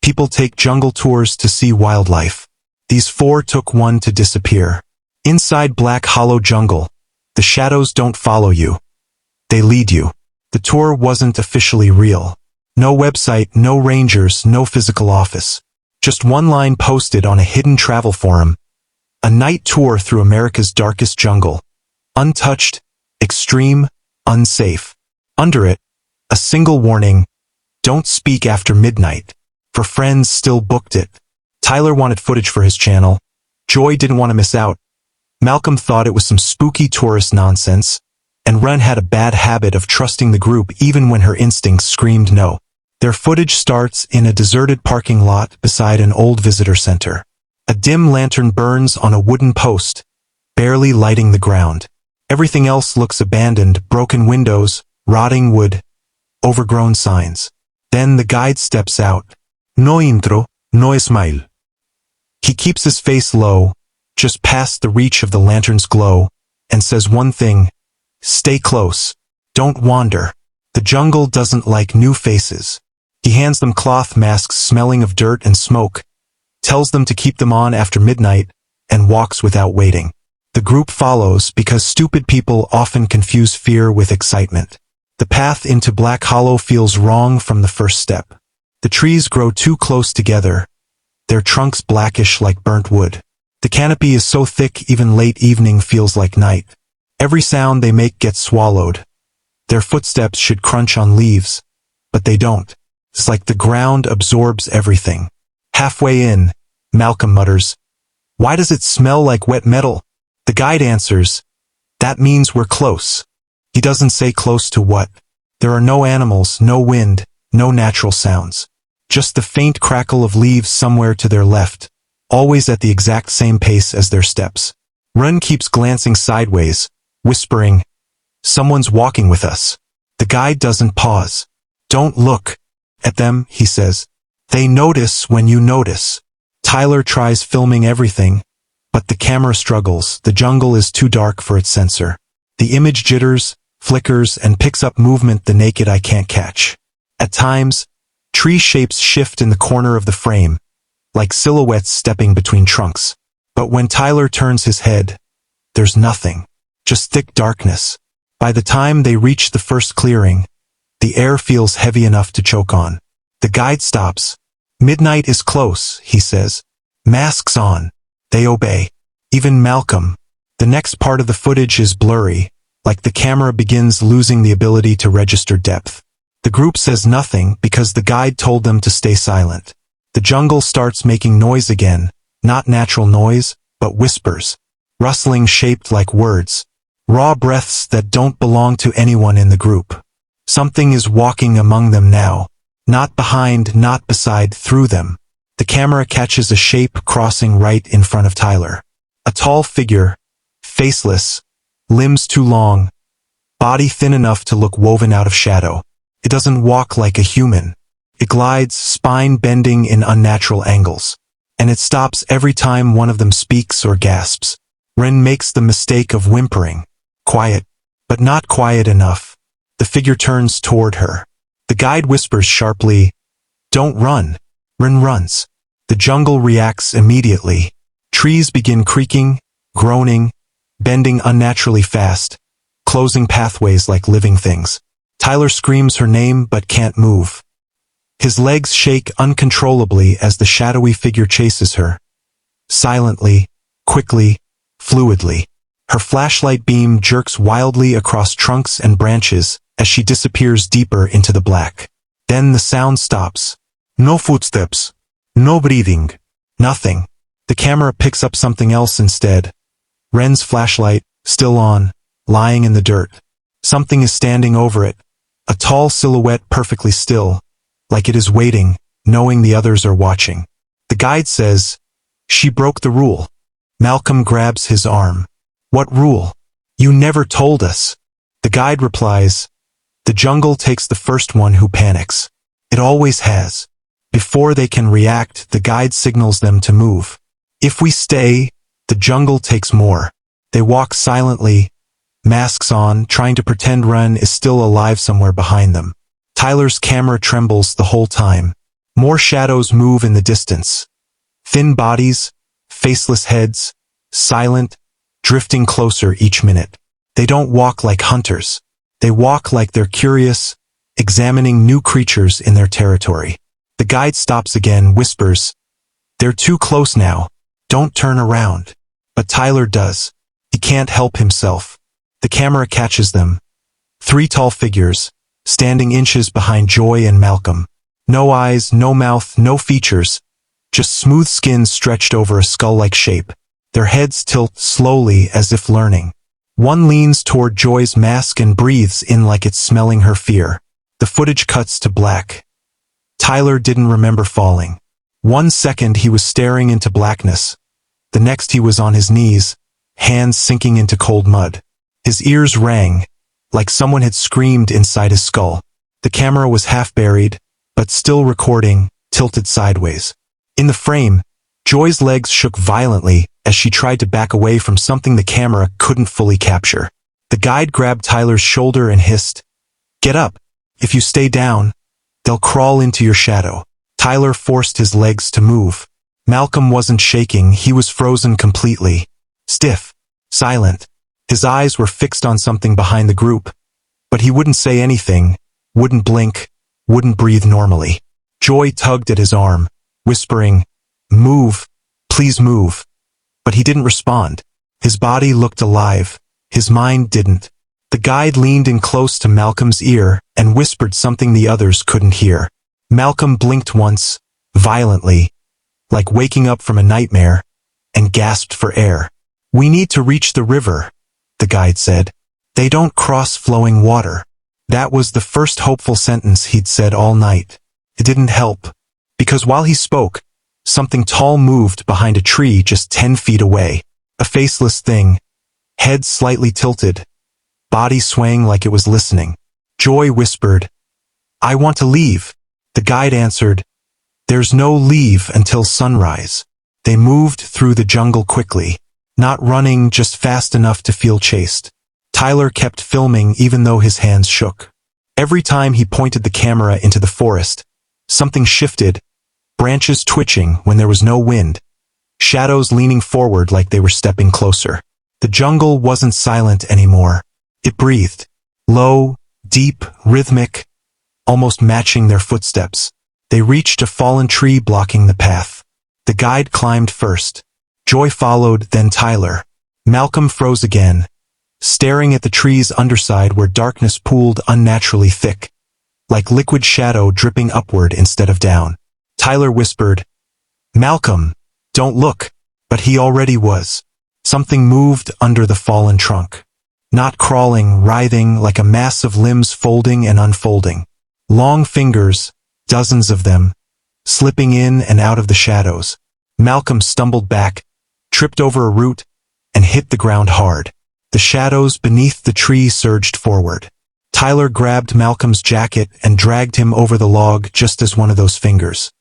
People take jungle tours to see wildlife. These four took one to disappear. Inside Black Hollow Jungle, the shadows don't follow you. They lead you. The tour wasn't officially real. No website, no rangers, no physical office. Just one line posted on a hidden travel forum. A night tour through America's darkest jungle. Untouched, extreme, unsafe. Under it, a single warning: don't speak after midnight. For friends still booked it. Tyler wanted footage for his channel. Joy didn't want to miss out. Malcolm thought it was some spooky tourist nonsense. And Ren had a bad habit of trusting the group even when her instincts screamed no. Their footage starts in a deserted parking lot beside an old visitor center. A dim lantern burns on a wooden post, barely lighting the ground. Everything else looks abandoned: broken windows, rotting wood, overgrown signs. Then the guide steps out. No intro, no smile. He keeps his face low, just past the reach of the lantern's glow, and says one thing: stay close. Don't wander. The jungle doesn't like new faces. He hands them cloth masks smelling of dirt and smoke, tells them to keep them on after midnight, and walks without waiting. The group follows because stupid people often confuse fear with excitement. The path into Black Hollow feels wrong from the first step. The trees grow too close together, their trunks blackish like burnt wood. The canopy is so thick even late evening feels like night. Every sound they make gets swallowed. Their footsteps should crunch on leaves, but they don't. It's like the ground absorbs everything. Halfway in, Malcolm mutters, "Why does it smell like wet metal?" The guide answers, "That means we're close." He doesn't say close to what. There are no animals, no wind, no natural sounds. Just the faint crackle of leaves somewhere to their left, always at the exact same pace as their steps. Ren keeps glancing sideways, whispering, "Someone's walking with us." The guide doesn't pause. "Don't look at them," he says. "They notice when you notice." Tyler tries filming everything, but the camera struggles. The jungle is too dark for its sensor. The image jitters, flickers, and picks up movement the naked eye can't catch. At times, tree shapes shift in the corner of the frame, like silhouettes stepping between trunks. But when Tyler turns his head, there's nothing, just thick darkness. By the time they reach the first clearing, the air feels heavy enough to choke on. The guide stops. "Midnight is close," he says. "Masks on." They obey. Even Malcolm. The next part of the footage is blurry, like the camera begins losing the ability to register depth. The group says nothing because the guide told them to stay silent. The jungle starts making noise again, not natural noise, but whispers. Rustling shaped like words. Raw breaths that don't belong to anyone in the group. Something is walking among them now. Not behind, not beside, through them. The camera catches a shape crossing right in front of Tyler. A tall figure, faceless, limbs too long, body thin enough to look woven out of shadow. It doesn't walk like a human. It glides, spine bending in unnatural angles. And it stops every time one of them speaks or gasps. Ren makes the mistake of whimpering. Quiet, but not quiet enough. The figure turns toward her. The guide whispers sharply, "Don't run." Ren runs. The jungle reacts immediately. Trees begin creaking, groaning, bending unnaturally fast, closing pathways like living things. Tyler screams her name but can't move. His legs shake uncontrollably as the shadowy figure chases her. Silently, quickly, fluidly. Her flashlight beam jerks wildly across trunks and branches as she disappears deeper into the black. Then the sound stops. No footsteps. No breathing. Nothing. The camera picks up something else instead. Ren's flashlight, still on, lying in the dirt. Something is standing over it. A tall silhouette perfectly still, like it is waiting, knowing the others are watching. The guide says, "She broke the rule." Malcolm grabs his arm. "What rule? You never told us." The guide replies, "The jungle takes the first one who panics. It always has." Before they can react, the guide signals them to move. If we stay, the jungle takes more. They walk silently, masks on, trying to pretend Ren is still alive somewhere behind them. Tyler's camera trembles the whole time. More shadows move in the distance. Thin bodies, faceless heads, silent, drifting closer each minute. They don't walk like hunters. They walk like they're curious, examining new creatures in their territory. The guide stops again, whispers, "They're too close now. Don't turn around." But Tyler does. He can't help himself. The camera catches them. 3 tall figures, standing inches behind Joy and Malcolm. No eyes, no mouth, no features. Just smooth skin stretched over a skull-like shape. Their heads tilt slowly as if learning. One leans toward Joy's mask and breathes in like it's smelling her fear. The footage cuts to black. Tyler didn't remember falling. 1 second he was staring into blackness. The next he was on his knees, hands sinking into cold mud. His ears rang, like someone had screamed inside his skull. The camera was half buried, but still recording, tilted sideways. In the frame, Joy's legs shook violently as she tried to back away from something the camera couldn't fully capture. The guide grabbed Tyler's shoulder and hissed, "Get up. If you stay down, they'll crawl into your shadow." Tyler forced his legs to move. Malcolm wasn't shaking, he was frozen completely. Stiff, silent. His eyes were fixed on something behind the group, but he wouldn't say anything, wouldn't blink, wouldn't breathe normally. Joy tugged at his arm, whispering, "Move, please move." But he didn't respond. His body looked alive, his mind didn't. The guide leaned in close to Malcolm's ear and whispered something the others couldn't hear. Malcolm blinked once, violently, like waking up from a nightmare, and gasped for air. "We need to reach the river," the guide said. "They don't cross flowing water." That was the first hopeful sentence he'd said all night. It didn't help, because while he spoke, something tall moved behind a tree just 10 feet away. A faceless thing, head slightly tilted, body swaying like it was listening. Joy whispered, "I want to leave." The guide answered, "There's no leave until sunrise." They moved through the jungle quickly, not running, just fast enough to feel chased. Tyler kept filming even though his hands shook. Every time he pointed the camera into the forest, something shifted, branches twitching when there was no wind, shadows leaning forward like they were stepping closer. The jungle wasn't silent anymore. It breathed, low, deep, rhythmic, almost matching their footsteps. They reached a fallen tree blocking the path. The guide climbed first. Joy followed, then Tyler. Malcolm froze again, staring at the tree's underside where darkness pooled unnaturally thick, like liquid shadow dripping upward instead of down. Tyler whispered, "Malcolm, don't look." But he already was. Something moved under the fallen trunk. Not crawling, writhing, like a mass of limbs folding and unfolding. Long fingers, dozens of them, slipping in and out of the shadows. Malcolm stumbled back, tripped over a root, and hit the ground hard. The shadows beneath the tree surged forward. Tyler grabbed Malcolm's jacket and dragged him over the log just as one of those fingers